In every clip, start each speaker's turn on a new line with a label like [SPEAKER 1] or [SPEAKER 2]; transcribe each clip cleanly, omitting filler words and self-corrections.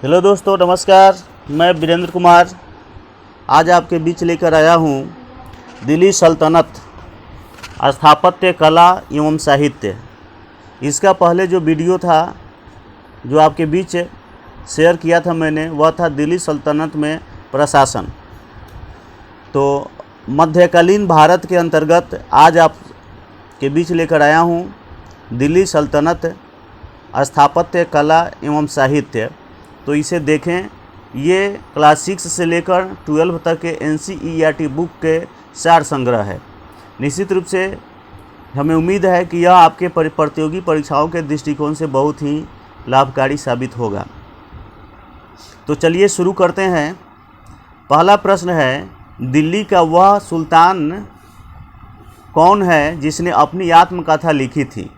[SPEAKER 1] Hello दोस्तों, नमस्कार। मैं वीरेंद्र कुमार आज आपके बीच लेकर आया हूँ दिल्ली सल्तनत स्थापत्य कला एवं साहित्य। इसका पहले जो वीडियो था जो आपके बीच शेयर किया था मैंने, वह था दिल्ली सल्तनत में प्रशासन। तो मध्यकालीन भारत के अंतर्गत आज आपके बीच लेकर आया हूँ दिल्ली सल्तनत स्थापत्य कला एवं साहित्य। तो इसे देखें, ये क्लास 6 से लेकर 12 तक के NCERT बुक के सार संग्रह है। निश्चित रूप से हमें उम्मीद है कि यह आपके प्रतियोगी परीक्षाओं के दृष्टिकोण से बहुत ही लाभकारी साबित होगा। तो चलिए शुरू करते हैं। पहला प्रश्न है, दिल्ली का वह सुल्तान कौन है जिसने अपनी आत्मकथा लिखी थी?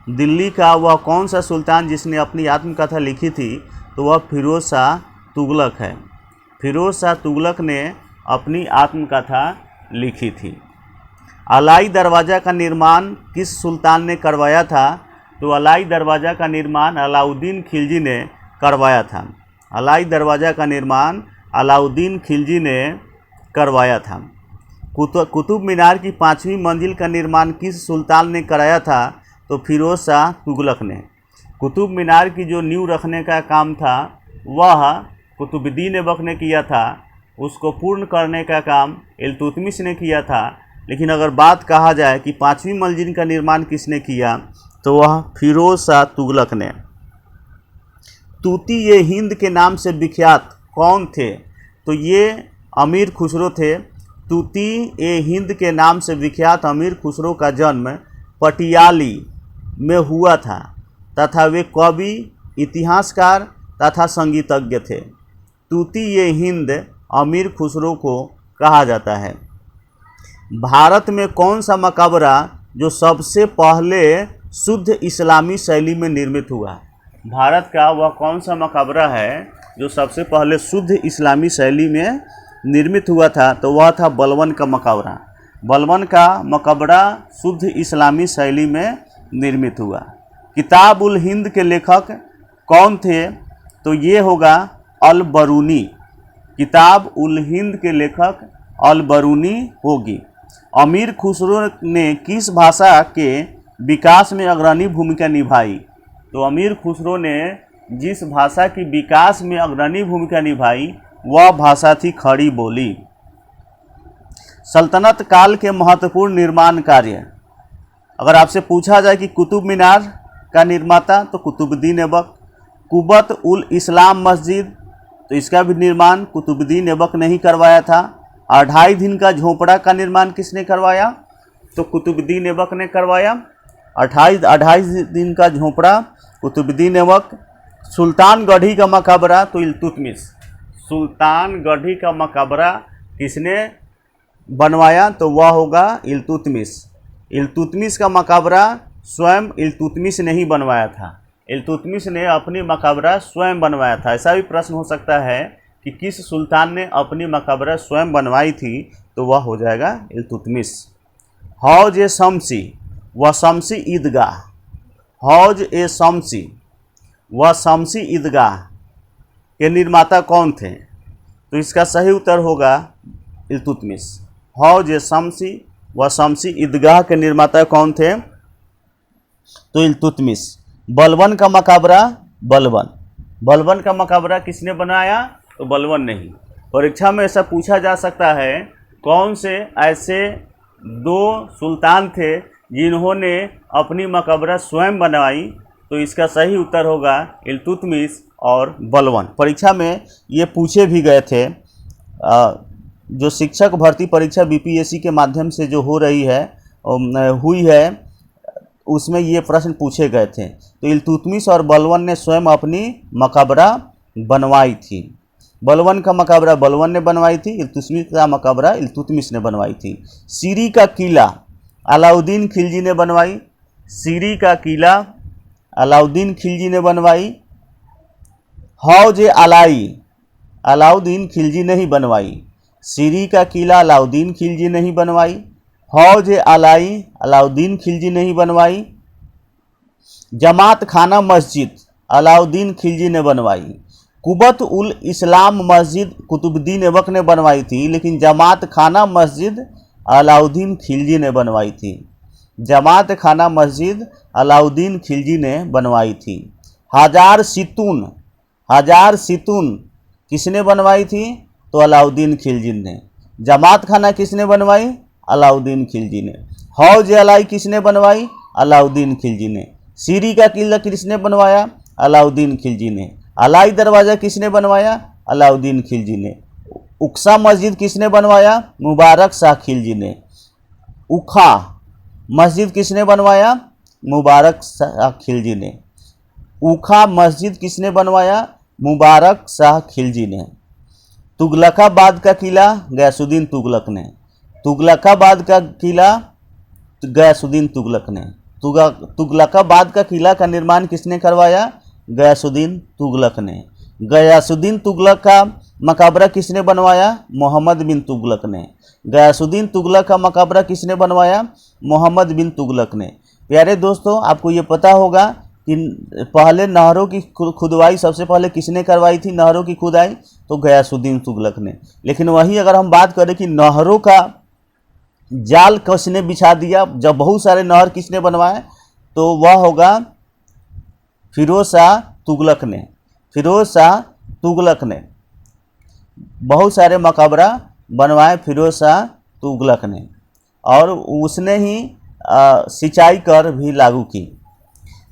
[SPEAKER 1] दिल्ली का वह कौन सा सुल्तान जिसने अपनी आत्मकथा लिखी थी? तो वह फिरोज शाह तुगलक है। फिरोज शाह तुगलक ने अपनी आत्मकथा लिखी थी। अलाई दरवाज़ा का निर्माण किस सुल्तान ने करवाया था? तो अलाई दरवाज़ा का निर्माण अलाउद्दीन खिलजी ने करवाया था। अलाई दरवाज़ा का निर्माण अलाउद्दीन खिलजी ने करवाया था। कुतुब मीनार की 5वीं मंजिल का निर्माण किस सुल्तान ने कराया था? तो फिरोज शाह तुगलक ने। कुतुब मीनार की जो नींव रखने का काम था वह कुतुबुद्दीन ऐबक ने किया था। उसको पूर्ण करने का काम इल्तुतमिश ने किया था। लेकिन अगर बात कहा जाए कि 5वीं मंजिल का निर्माण किसने किया, तो वह फिरोज शाह तुगलक ने। तूती ये हिंद के नाम से विख्यात कौन थे? तो ये अमीर खुसरो थे। तूती ये हिंद के नाम से विख्यात अमीर खुसरो का जन्म पटियाली में हुआ था तथा वे कवि, इतिहासकार तथा संगीतज्ञ थे। तूती ये हिंद अमीर खुसरो को कहा जाता है। भारत में कौन सा मकबरा जो सबसे पहले शुद्ध इस्लामी शैली में निर्मित हुआ? भारत का वह कौन सा मकबरा है जो सबसे पहले शुद्ध इस्लामी शैली में निर्मित हुआ था? तो वह था बलबन का मकबरा। बलबन का मकबरा शुद्ध इस्लामी शैली में निर्मित हुआ। किताब उल हिंद के लेखक कौन थे? तो ये होगा अल बरूनी। किताब उल हिंद के लेखक अल बरूनी होगी। अमीर खुसरो ने किस भाषा के विकास में अग्रणी भूमिका निभाई? तो अमीर खुसरो ने जिस भाषा की विकास में अग्रणी भूमिका निभाई वह भाषा थी खड़ी बोली। सल्तनत काल के महत्वपूर्ण निर्माण कार्य, अगर आपसे पूछा जाए कि कुतुब मीनार का निर्माता, तो कुतुबुद्दीन ऐबक। कुबत उल इस्लाम मस्जिद, तो इसका भी निर्माण कुतुबुद्दीन ऐबक ने ही करवाया था। 2.5 दिन का झोपड़ा का निर्माण किसने करवाया? तो कुतुबुद्दीन ऐबक ने करवाया। 2.5 दिन का झोपड़ा कुतुबुद्दीन ऐबक। सुल्तानगढ़ी का मकबरा तो इल्तुतमिश। सुल्तानगढ़ी का मकबरा किसने बनवाया? तो वह होगा इल्तुतमिश। इल्तुतमिश का मकबरा स्वयं इल्तुतमिश ने ही बनवाया था। इल्तुतमिश ने अपनी मकबरा स्वयं बनवाया था। ऐसा भी प्रश्न हो सकता है कि किस सुल्तान ने अपनी मकबरा स्वयं बनवाई थी? तो वह हो जाएगा इल्तुतमिश। हौज ए शमसी व शमसी ईदगाह। हौज ए शमसी व शमसी ईदगाह के निर्माता कौन थे? तो इसका सही उत्तर होगा इल्तुतमिश। हौज ए शमसी व शमसी ईदगाह के निर्माता कौन थे? तो इल्तुतमिश। बलबन का मकबरा, बलबन। बलबन का मकबरा किसने बनाया? तो बलबन नहीं। परीक्षा में ऐसा पूछा जा सकता है, कौन से ऐसे 2 सुल्तान थे जिन्होंने अपनी मकबरा स्वयं बनवाई? तो इसका सही उत्तर होगा इल्तुतमिश और बलबन। परीक्षा में ये पूछे भी गए थे। जो शिक्षक भर्ती परीक्षा BPSC के माध्यम से जो हो रही है हुई है, उसमें ये प्रश्न पूछे गए थे। तो इल्तुतमिश और बलबन ने स्वयं अपनी मकबरा बनवाई थी। बलबन का मकबरा बलबन ने बनवाई थी। इल्तुतमिश का मकबरा इल्तुतमिश ने बनवाई थी। सीरी का किला अलाउद्दीन खिलजी ने बनवाई। सीरी का किला अलाउद्दीन खिलजी ने बनवाई। हौज ए अलाई अलाउद्दीन खिलजी ने ही बनवाई। सीरी का किला अलाउद्दीन खिलजी ने ही बनवाई। हौज ए अलाई अलाउद्दीन खिलजी ने ही बनवाई। जमात खाना मस्जिद अलाउद्दीन खिलजी ने बनवाई। कुबत उल इस्लाम मस्जिद कुतुबुद्दीन ऐबक ने बनवाई थी, लेकिन जमात खाना मस्जिद अलाउद्दीन खिलजी ने बनवाई थी। जमात खाना मस्जिद अलाउद्दीन खिलजी ने बनवाई थी। हजार सितून किसने बनवाई थी? तो अलाउद्दीन खिलजी ने। जमात खाना किसने बनवाई? अलाउद्दीन खिलजी ने। हौज अलाई किसने बनवाई? अलाउद्दीन खिलजी ने। सीरी का किला किसने बनवाया? अलाउद्दीन खिलजी ने। अलाई दरवाज़ा किसने बनवाया? अलाउद्दीन खिलजी ने। उक्सा मस्जिद किसने बनवाया? मुबारक शाह खिलजी ने। उखा मस्जिद किसने बनवाया? मुबारक शाह खिलजी ने। उखा मस्जिद किसने बनवाया? मुबारक शाह खिलजी ने। तुगलकाबाद का किला गयासुद्दीन तुगलक ने। तुगलकाबाद का किला गयासुद्दीन तुगलक ने। तुगलकाबाद का किला का निर्माण किसने करवाया? गयासुद्दीन तुगलक ने। गयासुद्दीन तुगलक का मकबरा किसने बनवाया? मोहम्मद बिन तुगलक ने। गयासुद्दीन तुगलक का मकबरा किसने बनवाया? मोहम्मद बिन तुगलक ने। प्यारे दोस्तों, आपको ये पता होगा कि पहले नहरों की खुदवाई सबसे पहले किसने करवाई थी? नहरों की खुदाई तो गयासुद्दीन तुगलक ने। लेकिन वहीं अगर हम बात करें कि नहरों का जाल किसने बिछा दिया, जब बहुत सारे नहर किसने बनवाए, तो वह होगा फिरोज शाह तुगलक ने। फिरोज शाह तुगलक ने बहुत सारे मकबरा बनवाए, फिरोज शाह तुगलक ने, और उसने ही सिंचाई कर भी लागू की।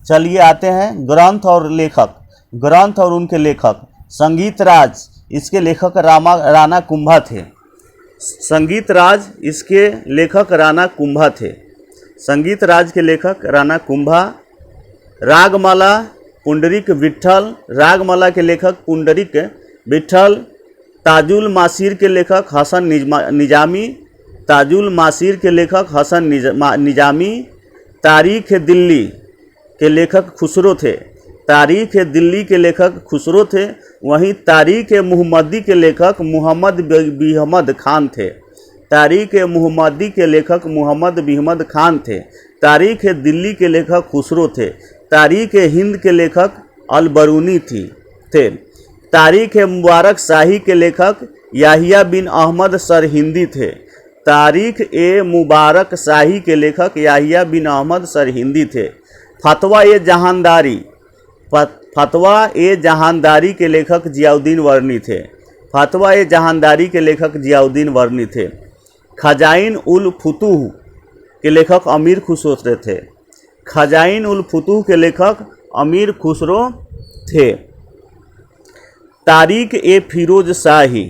[SPEAKER 1] चलिए आते हैं ग्रंथ और लेखक। ग्रंथ और उनके लेखक। संगीत राज, इसके लेखक राणा कुंभा थे। संगीत राज इसके लेखक राणा कुंभा थे। संगीत राज के लेखक राणा कुंभा। रागमाला पुंडरीक विट्ठल, रागमाला के लेखक पुंडरीक विट्ठल। ताजुल मासीर के लेखक हसन निजामी। ताजुल मासीर के लेखक हसन निजामी। तारीख दिल्ली के लेखक खुसरो थे। तारीख दिल्ली के लेखक खुसरो थे। वहीं तारीख मुहम्मदी के लेखक मुहम्मद बिहमद खान थे। तारीख मुहम्मदी के लेखक मुहम्मद बिहमद खान थे। तारीख दिल्ली के लेखक खुसरो थे। तारीख हिंद के लेखक अलबरूनी थे। तारीख मुबारक शाही के लेखक याहिया बिन अहमद सरहिंदी थे। तारीख मुबारक शाही के लेखक याहिया बिन अहमद सरहिंदी थे। फतवा जहानदारी, फतवा जहानदारी के लेखक जियाउद्दीन वर्नी थे। फतवा जहानदारी के लेखक जियाउद्दीन वर्नी थे। खजाइन उल फुतूह के लेखक अमीर खुसरो थे। खजाइन उल फुतूह के लेखक अमीर खुसरो थे। तारीख फिरोज शाही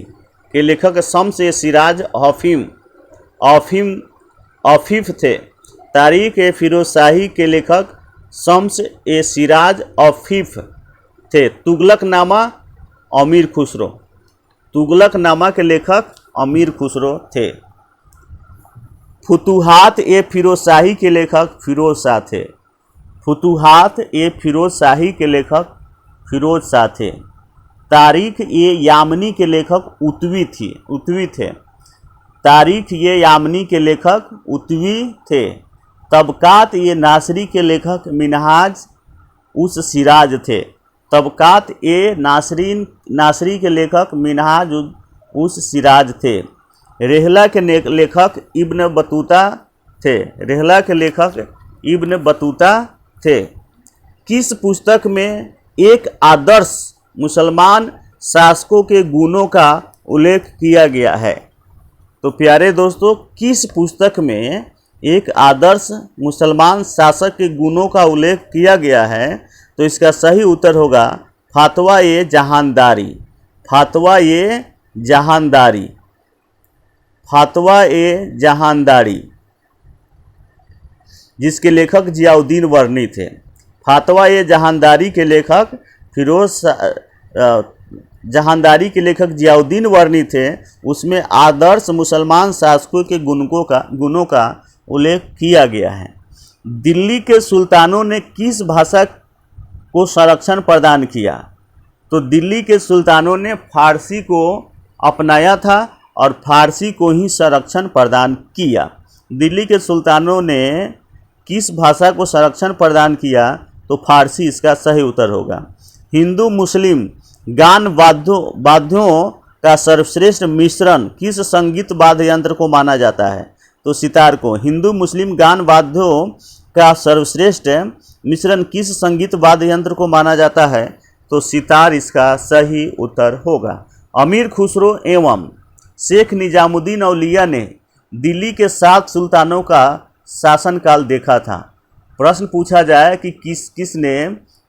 [SPEAKER 1] के लेखक शम्स सिराज आफिफ थे। तारीख फिरोज शाही के लेखक शम्स सिराज आफिफ थे। तुगलकनामा अमीर खुसरो, तुगलकनामा के लेखक अमीर खुसरो थे। फुतूहात फिरोज शाही के लेखक फिरोज शाह थे। फुतूहात फिरोज शाही के लेखक फिरोज शाह थे। तारीख यामनी के लेखक उतवी थे। तारीख यामनी के लेखक उतवी थे। तबकात नासरी के लेखक मिनहाज उस सिराज थे। तबकात नासरी के लेखक मिनहाज उस सिराज थे। रेहला के लेखक इब्न बतूता थे। रेहला के लेखक इब्न बतूता थे। किस पुस्तक में एक आदर्श मुसलमान शासकों के गुणों का उल्लेख किया गया है? तो प्यारे दोस्तों, किस पुस्तक में एक आदर्श मुसलमान शासक के गुणों का उल्लेख किया गया है? तो इसका सही उत्तर होगा फतवा जहानदारी। फतवा जहानदारी। फतवा जहानदारी जिसके लेखक जियाउद्दीन वर्नी थे। फतवा जहानदारी के लेखक जहानदारी के लेखक जियाउद्दीन वर्नी थे। उसमें आदर्श मुसलमान शासकों के गुणों का उल्लेख किया गया है। दिल्ली के सुल्तानों ने किस भाषा को संरक्षण प्रदान किया? तो दिल्ली के सुल्तानों ने फारसी को अपनाया था और फारसी को ही संरक्षण प्रदान किया। दिल्ली के सुल्तानों ने किस भाषा को संरक्षण प्रदान किया? तो फारसी इसका सही उत्तर होगा। हिंदू मुस्लिम गान वाद्यों का सर्वश्रेष्ठ मिश्रण किस संगीत वाद्य यंत्र को माना जाता है? तो सितार को। हिंदू मुस्लिम गान वाद्यों का सर्वश्रेष्ठ मिश्रण किस संगीत वाद्य यंत्र को माना जाता है? तो सितार इसका सही उत्तर होगा। अमीर खुसरो एवं शेख निजामुद्दीन औलिया ने दिल्ली के 7 सुल्तानों का शासनकाल देखा था। प्रश्न पूछा जाए कि किसने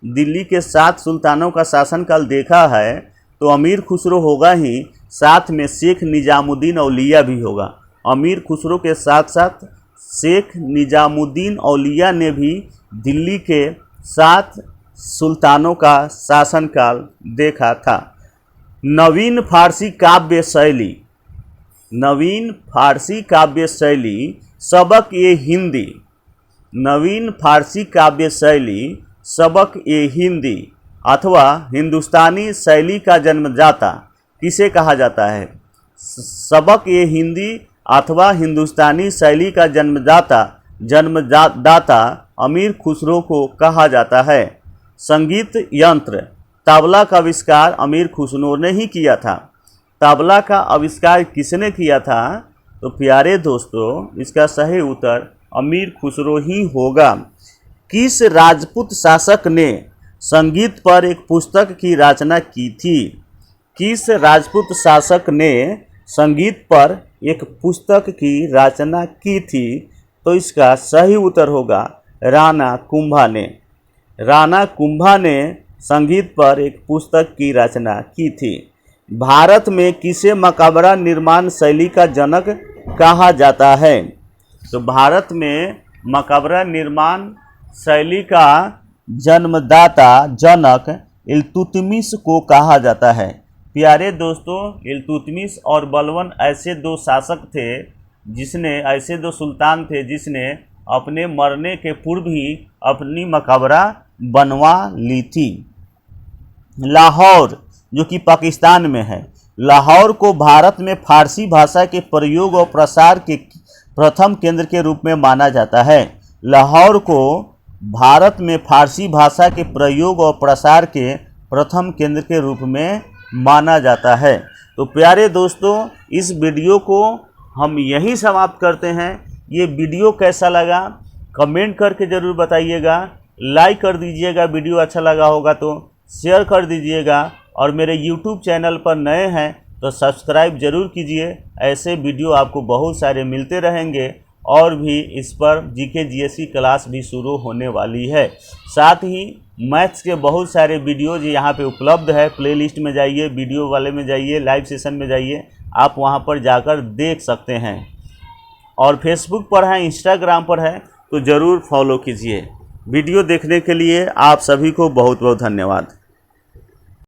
[SPEAKER 1] दिल्ली के 7 सुल्तानों का शासनकाल देखा है, तो अमीर खुसरो होगा ही, साथ में शेख निजामुद्दीन औलिया भी होगा। अमीर खुसरो के साथ साथ शेख निजामुद्दीन औलिया ने भी दिल्ली के 7 सुल्तानों का शासनकाल देखा था। नवीन फारसी काव्य शैली सबक ए हिंदी। नवीन फारसी काव्य शैली सबक ए हिंदी अथवा हिंदुस्तानी शैली का जन्मदाता किसे कहा जाता है? सबक ए हिंदी अथवा हिंदुस्तानी शैली का जन्मदाता अमीर खुसरो को कहा जाता है। संगीत यंत्र तबला का आविष्कार अमीर खुसरो ने ही किया था। तबला का आविष्कार किसने किया था? तो प्यारे दोस्तों, इसका सही उत्तर अमीर खुसरो ही होगा। किस राजपूत शासक ने संगीत पर एक पुस्तक की रचना की थी? किस राजपूत शासक ने संगीत पर एक पुस्तक की रचना की थी? तो इसका सही उत्तर होगा राणा कुंभा ने। राणा कुंभा ने संगीत पर एक पुस्तक की रचना की थी। भारत में किसे मकबरा निर्माण शैली का जनक कहा जाता है? तो भारत में मकबरा निर्माण शैली का जन्मदाता जनक इल्तुतमिश को कहा जाता है। प्यारे दोस्तों, इल्तुतमिश और बलबन ऐसे 2 शासक थे ऐसे 2 सुल्तान थे जिसने अपने मरने के पूर्व ही अपनी मकबरा बनवा ली थी। लाहौर जो कि पाकिस्तान में है, लाहौर को भारत में फारसी भाषा के प्रयोग और प्रसार के प्रथम केंद्र के रूप में माना जाता है। लाहौर को भारत में फारसी भाषा के प्रयोग और प्रसार के प्रथम केंद्र के रूप में माना जाता है। तो प्यारे दोस्तों, इस वीडियो को हम यहीं समाप्त करते हैं। ये वीडियो कैसा लगा कमेंट करके ज़रूर बताइएगा। लाइक कर दीजिएगा, वीडियो अच्छा लगा होगा तो शेयर कर दीजिएगा, और मेरे यूट्यूब चैनल पर नए हैं तो सब्सक्राइब ज़रूर कीजिए। ऐसे वीडियो आपको बहुत सारे मिलते रहेंगे, और भी इस पर जीके जीएस क्लास भी शुरू होने वाली है। साथ ही मैथ्स के बहुत सारे वीडियोज यहाँ पे उपलब्ध है। प्लेलिस्ट में जाइए, वीडियो वाले में जाइए, लाइव सेशन में जाइए, आप वहाँ पर जाकर देख सकते हैं। और फेसबुक पर है, इंस्टाग्राम पर है, तो ज़रूर फॉलो कीजिए। वीडियो देखने के लिए आप सभी को बहुत बहुत धन्यवाद।